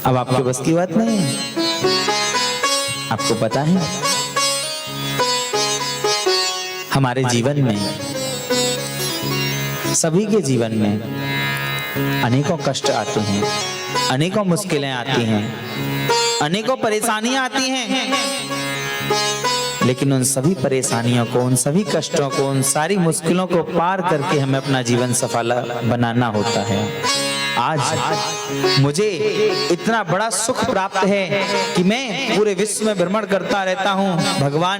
अब आपके बस की बात नहीं है। आपको पता है हमारे जीवन में, सभी के जीवन में अनेकों कष्ट आते हैं, अनेकों मुश्किलें आती हैं, अनेकों परेशानियां आती हैं, लेकिन उन सभी परेशानियों को, उन सभी कष्टों को, उन सारी मुश्किलों को पार करके हमें अपना जीवन सफल बनाना होता है। आज मुझे इतना बड़ा सुख प्राप्त है कि मैं पूरे विश्व में भ्रमण करता रहता हूँ, भगवान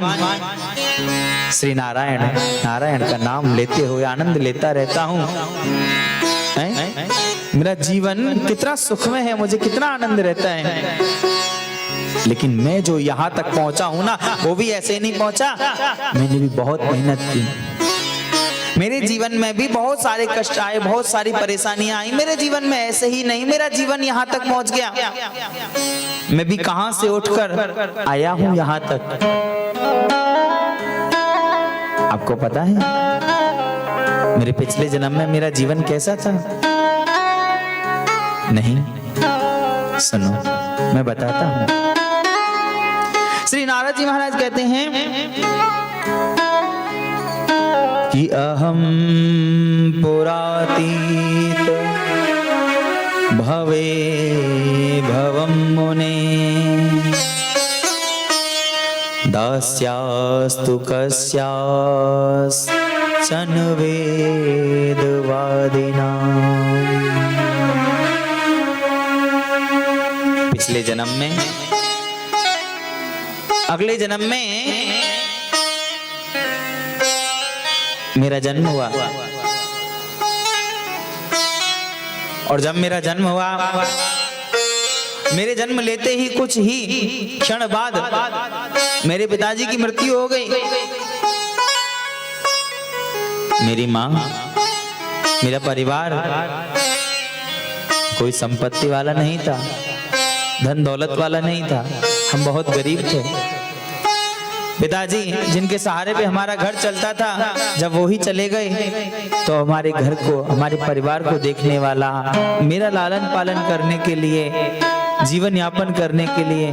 श्री नारायण का नाम लेते हुए आनंद लेता रहता हूँ। मेरा जीवन कितना सुखमय है, मुझे कितना आनंद रहता है। लेकिन मैं जो यहाँ तक पहुंचा हूं ना, वो भी ऐसे नहीं पहुंचा, मैंने भी बहुत मेहनत की। मेरे जीवन में भी बहुत सारे कष्ट आए, बहुत सारी परेशानियां आई। मेरे जीवन में ऐसे ही नहीं, मेरा जीवन यहाँ तक पहुंच गया। मैं भी कहां से उठकर आया हूं यहाँ तक। आपको पता है मेरे पिछले जन्म में मेरा जीवन कैसा था? नहीं, सुनो मैं बताता हूं। श्री नारद जी महाराज कहते हैं कि अहम पुरातीत भवे भवम मुने दास्यास्तु कस्याश्चन वेदवादिना। पिछले जन्म में, अगले जन्म में मेरा जन्म हुआ, और जब मेरा जन्म हुआ, मेरे जन्म लेते ही कुछ ही क्षण बाद मेरे पिताजी की मृत्यु हो गई। मेरी माँ, मेरा परिवार कोई संपत्ति वाला नहीं था, धन दौलत वाला नहीं था, हम बहुत गरीब थे। पिताजी जिनके सहारे पे हमारा घर चलता था, जब वो ही चले गए तो हमारे घर को, हमारे परिवार को देखने वाला, मेरा लालन पालन करने के लिए, जीवन यापन करने के लिए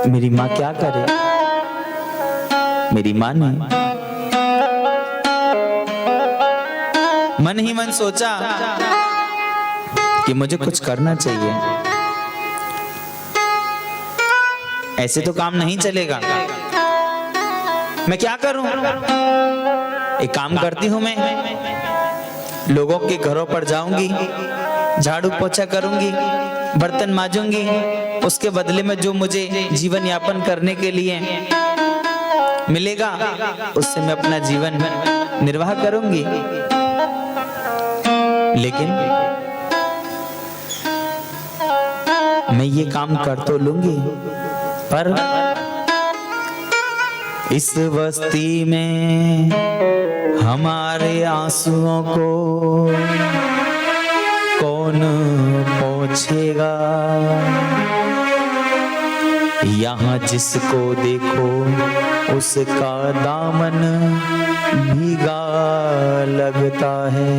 मेरी माँ क्या करे? मेरी माँ ने मन ही मन सोचा कि मुझे कुछ करना चाहिए, ऐसे तो काम नहीं चलेगा। मैं क्या करूं? एक काम करती हूं, मैं लोगों के घरों पर जाऊंगी, झाड़ू पोछा करूंगी, बर्तन मांजूंगी, उसके बदले में जो मुझे जीवन यापन करने के लिए मिलेगा उससे मैं अपना जीवन निर्वाह करूंगी। लेकिन मैं ये काम कर तो लूंगी, पर इस बस्ती में हमारे आंसुओं को कौन पोंछेगा? यहाँ जिसको देखो उसका दामन भीगा लगता है।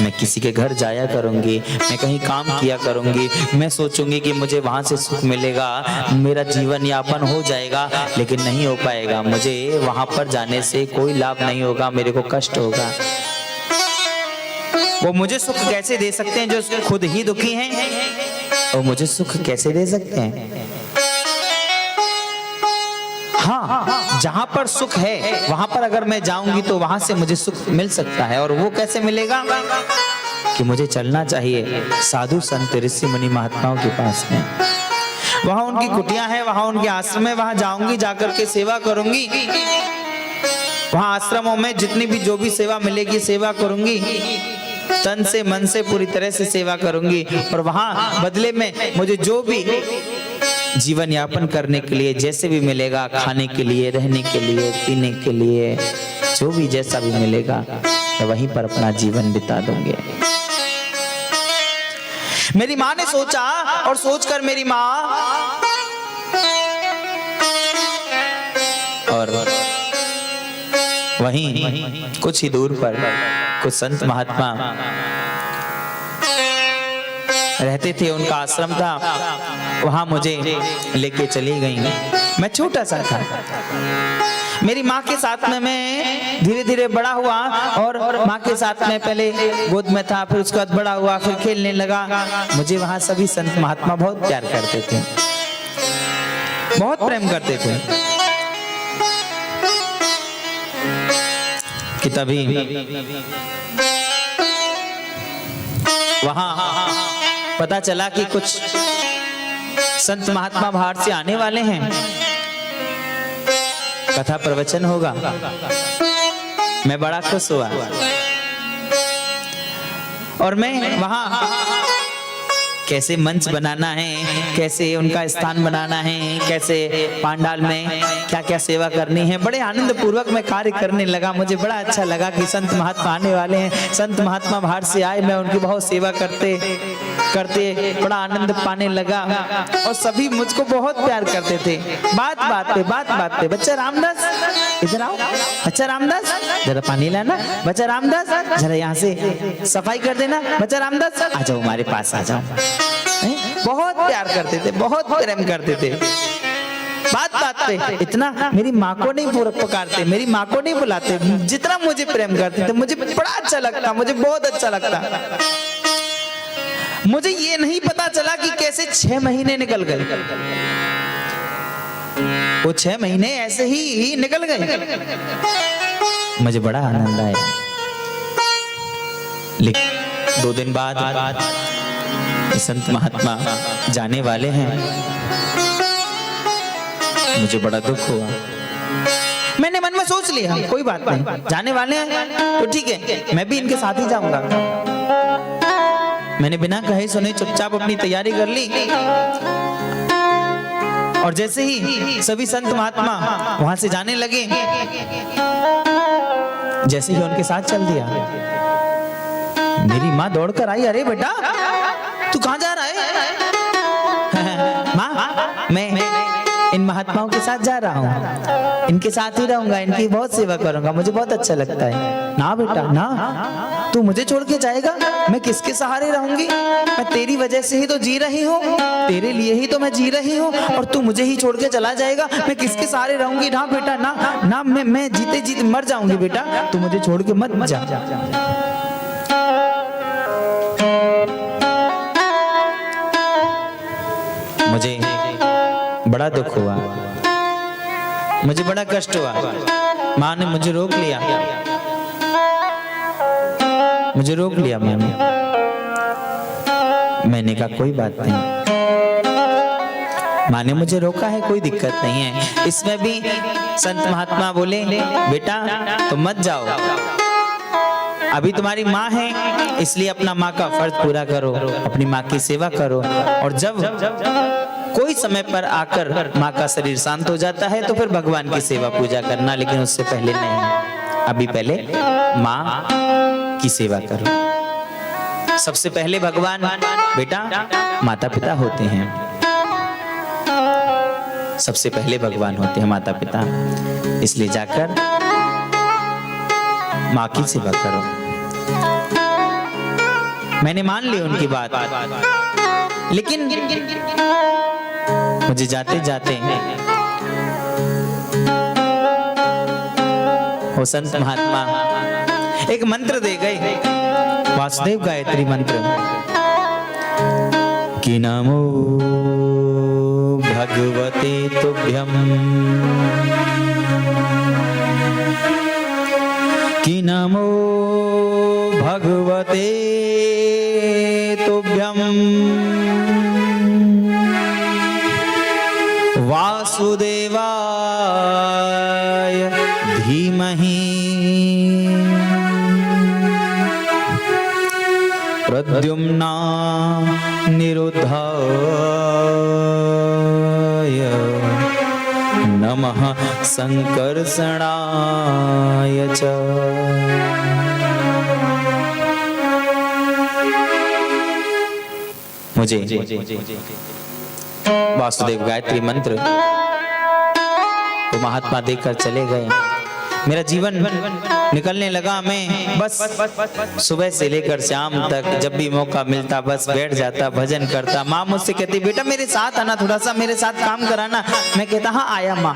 मैं किसी के घर जाया करूंगी, मैं कहीं काम किया करूंगी, मैं सोचूंगी कि मुझे वहां से सुख मिलेगा, मेरा जीवन यापन हो जाएगा, लेकिन नहीं हो पाएगा। मुझे वहां पर जाने से कोई लाभ नहीं होगा, मेरे को कष्ट होगा। वो मुझे सुख कैसे दे सकते हैं जो खुद ही दुखी हैं? वो मुझे सुख कैसे दे सकते हैं? हाँ, जहां पर सुख है वहां पर अगर मैं जाऊंगी तो वहां से मुझे सुख मिल सकता है। और वो कैसे मिलेगा? कि मुझे चलना चाहिए साधु संत ऋषि मुनि महात्माओं के पास में। वहां उनकी कुटिया है, वहां उनके आश्रम है, वहां जाऊंगी, जाकर के सेवा करूंगी। वहां आश्रमों में जितनी भी जो भी सेवा मिलेगी सेवा करूंगी, तन से मन से पूरी तरह से सेवा करूंगी। और वहां बदले में मुझे जो भी जीवन यापन करने के लिए जैसे भी मिलेगा, खाने के लिए, रहने के लिए, पीने के लिए, जो भी जैसा भी मिलेगा मैं वहीं पर अपना जीवन बिता दूंगे। मेरी माँ ने सोचा, और सोचकर मेरी माँ और वहीं कुछ ही दूर पर कुछ संत महात्मा रहते थे, उनका आश्रम था, वहां मुझे लेके चली गई। मैं छोटा सा था, मेरी माँ के साथ में मैं धीरे धीरे बड़ा हुआ और माँ के साथ में पहले गोद में था, फिर उसके बाद बड़ा हुआ, फिर खेलने लगा। मुझे वहां सभी संत महात्मा बहुत प्यार करते थे, बहुत प्रेम करते थे। कि तभी वहां पता चला कि कुछ संत महात्मा बाहर से आने वाले हैं, कथा प्रवचन होगा। मैं बड़ा खुश हुआ और मैं वहां कैसे मंच बनाना है, कैसे उनका स्थान बनाना है, कैसे पांडाल में क्या क्या सेवा करनी है, बड़े आनंद पूर्वक मैं कार्य करने लगा। मुझे बड़ा अच्छा लगा कि संत महात्मा आने वाले हैं, संत महात्मा बाहर से आए, मैं उनकी बहुत सेवा करते करते बड़ा आनंद पाने लगा और सभी मुझको बहुत प्यार करते थे। बात बात पे बच्चा रामदास इधर आओ, बच्चा रामदास जरा पानी लाना, बच्चा रामदास जरा यहाँ से सफाई कर देना, बच्चा रामदास आ जाओ हमारे पास आ जाओ। बहुत प्यार करते थे, बहुत प्रेम करते थे। बात पे इतना मेरी माँ को नहीं पुकारते, मेरी माँ को नहीं बुलाते, जितना मुझे प्रेम करते थे। मुझे बड़ा अच्छा लगता, मुझे बहुत अच्छा लगता। मुझे ये नहीं पता चला कि कैसे 6 महीने निकल गए। वो 6 महीने ऐसे ही निकल गए। मुझे बड़ा आनंद आया। लेकिन 2 दिन बाद संत महात्मा जाने वाले हैं। मुझे बड़ा दुख हुआ। मैंने मन में सोच लिया कोई बात नहीं, जाने वाले हैं तो ठीक है, मैं भी इनके साथ ही जाऊंगा। मैंने बिना कहे सुने चुपचाप अपनी तैयारी कर ली और जैसे ही सभी संत महात्मा वहां से जाने लगे, जैसे ही उनके साथ चल दिया, मेरी माँ दौड़कर आई, अरे बेटा तू कहां जा रहा है? माँ मैं इन महात्माओं के साथ जा रहा हूँ, इनके साथ ही रहूंगा, इनकी बहुत सेवा करूंगा, मुझे बहुत अच्छा लगता है। ना बेटा ना, तू मुझे छोड़ के जाएगा? मैं किसके सहारे रहूंगी? मैं तेरी वजह से ही तो जी रही हूँ, तेरे लिए ही तो मैं जी रही हूँ, और तू मुझे ही छोड़ के चला जाएगा? मैं किसके सहारे रहूंगी? ना बेटा ना ना, मैं जीते जीते मर जाऊंगी बेटा, तू मुझे छोड़ के मत जा। मुझे बड़ा दुख हुआ, मुझे बड़ा कष्ट हुआ। माँ ने मुझे रोक लिया, मुझे रोक लिया माँ ने। मैंने कहा कोई बात नहीं, माँ ने मुझे रोका है, कोई दिक्कत नहीं है। इसमें भी संत महात्मा बोले बेटा तुम मत जाओ, अभी तुम्हारी माँ है इसलिए अपना माँ का फर्ज पूरा करो, अपनी माँ की सेवा करो, और जब कोई समय पर आकर माँ का शरीर शांत हो जाता है तो फिर भगवान की सेवा पूजा करना, लेकिन उससे पहले नहीं। अभी पहले माँ की सेवा करो। सबसे पहले भगवान बेटा माता पिता होते हैं, सबसे पहले भगवान होते हैं माता पिता, इसलिए जाकर माँ की सेवा करो। मैंने मान ली उनकी बात, लेकिन मुझे जाते जाते वो संत महात्मा एक मंत्र दे गए, वासुदेव गायत्री मंत्र, कि नमो भगवते तुभ्यम, कि नमो भगवते तुभ्यम, वासुदेवाय धीमहि, प्रद्युम्ना निरुद्धाय नमः संकर्षणाय च। मुझे वासुदेव गायत्री मंत्र वो महात्मा देकर चले गए। मेरा जीवन निकलने लगा। मैं बस सुबह से लेकर शाम तक जब भी मौका मिलता बस बैठ जाता, भजन करता। माँ मुझसे कहती बेटा मेरे साथ आना, थोड़ा सा मेरे साथ काम कराना। मैं कहता हाँ आया माँ।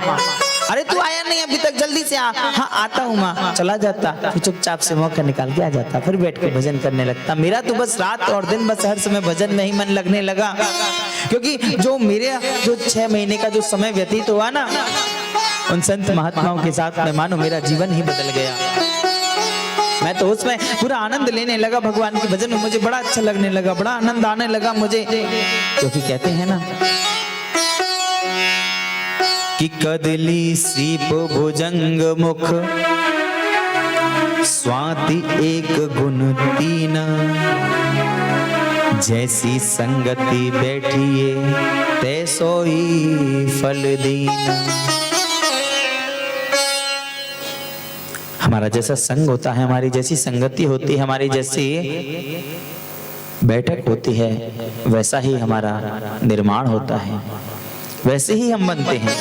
अरे तू आया नहीं अभी तक, जल्दी से आ। हाँ आता हूँ माँ। चला जाता, फिर चुपचाप से मौका निकाल के आ जाता, फिर बैठ के भजन करने लगता। मेरा तो बस रात और दिन बस हर समय भजन में ही मन लगने लगा, क्योंकि जो 6 महीने का जो समय व्यतीत हुआ ना उन संत महात्माओं के साथ में, मानो मेरा जीवन ही बदल गया। मैं तो उसमें पूरा आनंद लेने लगा, भगवान के भजन में मुझे बड़ा अच्छा लगने लगा, बड़ा आनंद आने लगा मुझे। क्योंकि कहते हैं ना कि कदली सीप भुजंग मुख स्वाति एक गुण तीन, जैसी संगति बैठिए तैसोई फल दीना। हमारा जैसा संग होता है, हमारी जैसी संगति होती है, हमारी जैसी बैठक होती है, वैसा ही हमारा निर्माण होता है, वैसे ही हम बनते हैं।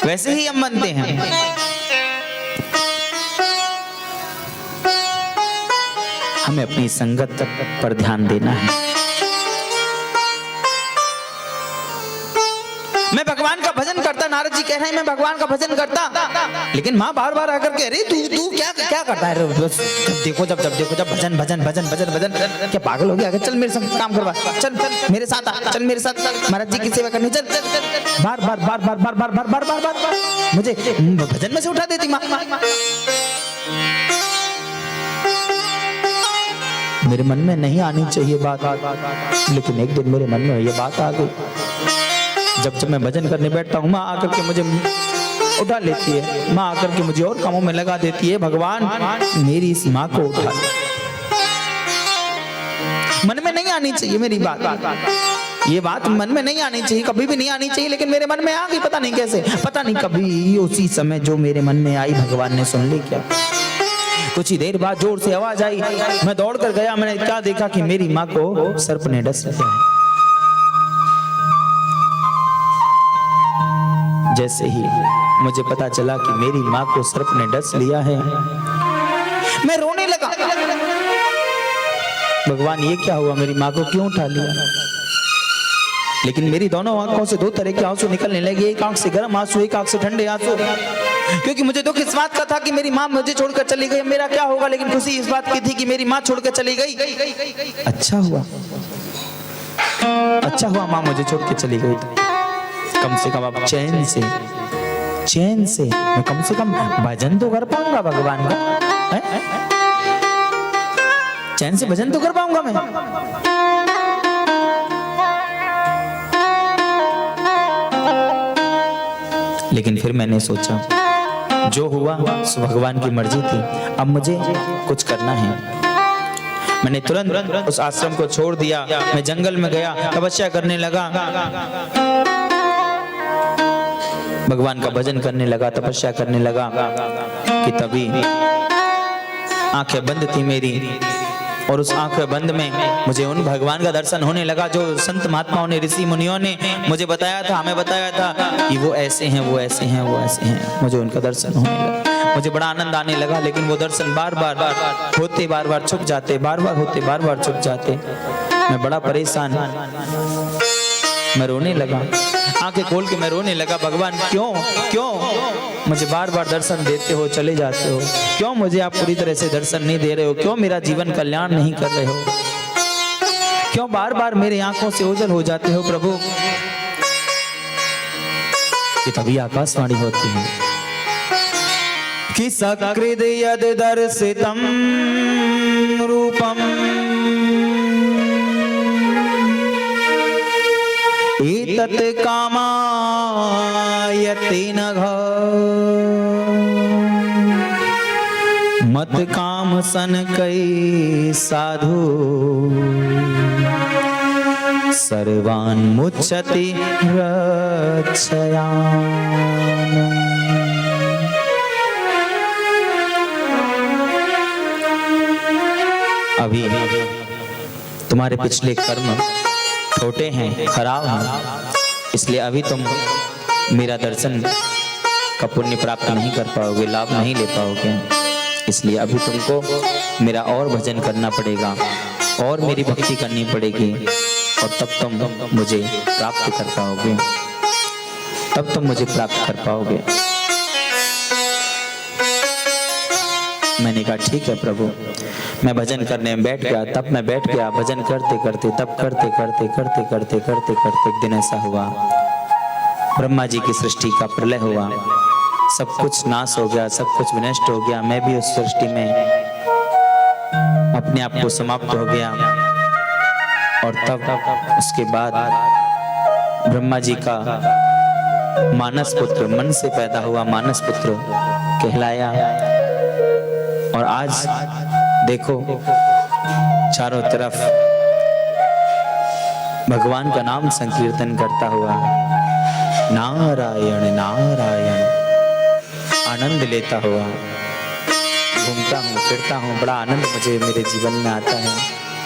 वैसे ही हम बनते हैं। हमें अपनी संगत पर ध्यान देना है। मैं भगवान का भजन करता, नारद जी कह रहे हैं मैं भगवान का भजन करता, लेकिन माँ बार बार आकर के अरे तू क्या करता है? बस देखो जब भजन भजन भजन भजन भजन, क्या पागल हो गया? चल मेरे साथ काम करवा, चल मेरे साथ आ, चल मेरे साथ महाराज जी की सेवा करनी, चल बार बार बार बार बार बार बार बार बार बार मुझे भजन में से उठा देती माँ। मेरे मन में नहीं आनी चाहिए बात, लेकिन एक दिन मेरे मन में ये बात आ गई। जब मैं भजन करने बैठता हूँ, माँ आकर के मुझे उठा लेती है, माँ आकर के मुझे और कामों में लगा देती है। भगवान मेरी इस माँ को उठा ले। मन में नहीं आनी चाहिए मेरी बात, ये बात मन में नहीं आनी चाहिए, कभी भी नहीं आनी चाहिए, लेकिन मेरे मन में आ गई, पता नहीं कैसे, पता नहीं कभी उसी समय जो मेरे मन में आई भगवान ने सुन ली क्या। कुछ ही देर बाद जोर से आवाज आई, मैं दौड़ कर गया, मैंने क्या देखा कि मेरी माँ को सर्प ने डस लिया है। जैसे ही मुझे पता चला कि मेरी माँ को सर्प ने डस लिया है, मैं रोने लगा। भगवान ये क्या हुआ, मेरी माँ को क्यों उठा लिया? लेकिन मेरी दोनों आंखों से दो तरह के आंसू निकलने लगे, एक आंख से गर्म आंसू, एक आंख से ठंडे आंसू, क्योंकि मुझे दुख इस बात का था कि मेरी माँ मुझे छोड़कर चली गई, मेरा क्या होगा, लेकिन खुशी इस बात की थी कि मेरी माँ छोड़कर चली गई। अच्छा हुआ माँ मुझे छोड़ के चली गई, कम से कम अब चैन से मैं कम से कम भजन तो कर पाऊंगा भगवान का, चैन से भजन तो कर पाऊंगा मैं। लेकिन फिर मैंने सोचा जो हुआ सो भगवान की मर्जी थी, अब मुझे कुछ करना है। मैंने तुरंत उस आश्रम को छोड़ दिया, मैं जंगल में गया, तपस्या करने लगा, भगवान का भजन करने लगा, तपस्या करने लगा कि तभी आंखें बंद थी मेरी, और उस आंखें बंद में मुझे उन भगवान का दर्शन होने लगा जो संत महात्माओं ने, ऋषि मुनियों ने मुझे बताया था, हमें बताया था कि वो ऐसे हैं, वो ऐसे हैं, वो ऐसे हैं। मुझे उनका दर्शन होने लगा, मुझे बड़ा आनंद आने लगा, लेकिन वो दर्शन बार बार होते बार बार छुप जाते, बार बार होते बार बार छुप जाते। मैं बड़ा परेशान, मैं रोने लगा, आंखें खोल के मैं रोने लगा, भगवान क्यों मुझे बार बार दर्शन देते हो, चले जाते हो, क्यों मुझे आप पूरी तरह से दर्शन नहीं दे रहे हो, क्यों मेरा जीवन कल्याण नहीं कर रहे हो, क्यों बार बार मेरी आंखों से ओझल हो जाते हो प्रभु। कि तभी आकाशवाणी होती है कि सकृद यद दर्शितम रूपम एतत् कामायते नघ मत काम सन कई साधु सर्वान् मुच्यते रक्षयान। अभी तुम्हारे पिछले कर्म छोटे हैं, खराब हैं, इसलिए अभी तुम मेरा दर्शन का पुण्य प्राप्त नहीं कर पाओगे, लाभ नहीं ले पाओगे। इसलिए अभी तुमको मेरा और भजन करना पड़ेगा और मेरी भक्ति करनी पड़ेगी, और तब तुम मुझे प्राप्त कर पाओगे, तब तुम मुझे प्राप्त कर पाओगे। मैंने कहा ठीक है प्रभु। मैं भजन करने में बैठ गया, तब मैं बैठ गया भजन करते करते, तब करते करते करते करते करते करते एक दिन ऐसा हुआ, ब्रह्मा जी की सृष्टि का प्रलय हुआ, सब कुछ नाश हो गया, सब कुछ विनष्ट हो गया। मैं भी उस सृष्टि में अपने आप को समाप्त हो गया। और तब उसके बाद ब्रह्मा जी का मानस पुत्र, मन से पैदा हुआ मानस पुत्र कहलाया। और आज देखो चारों तरफ भगवान का नाम संकीर्तन करता हुआ नारायण नारायण आनंद लेता हुआ घूमता हूँ, फिरता हूँ। बड़ा आनंद मुझे मेरे जीवन में आता है।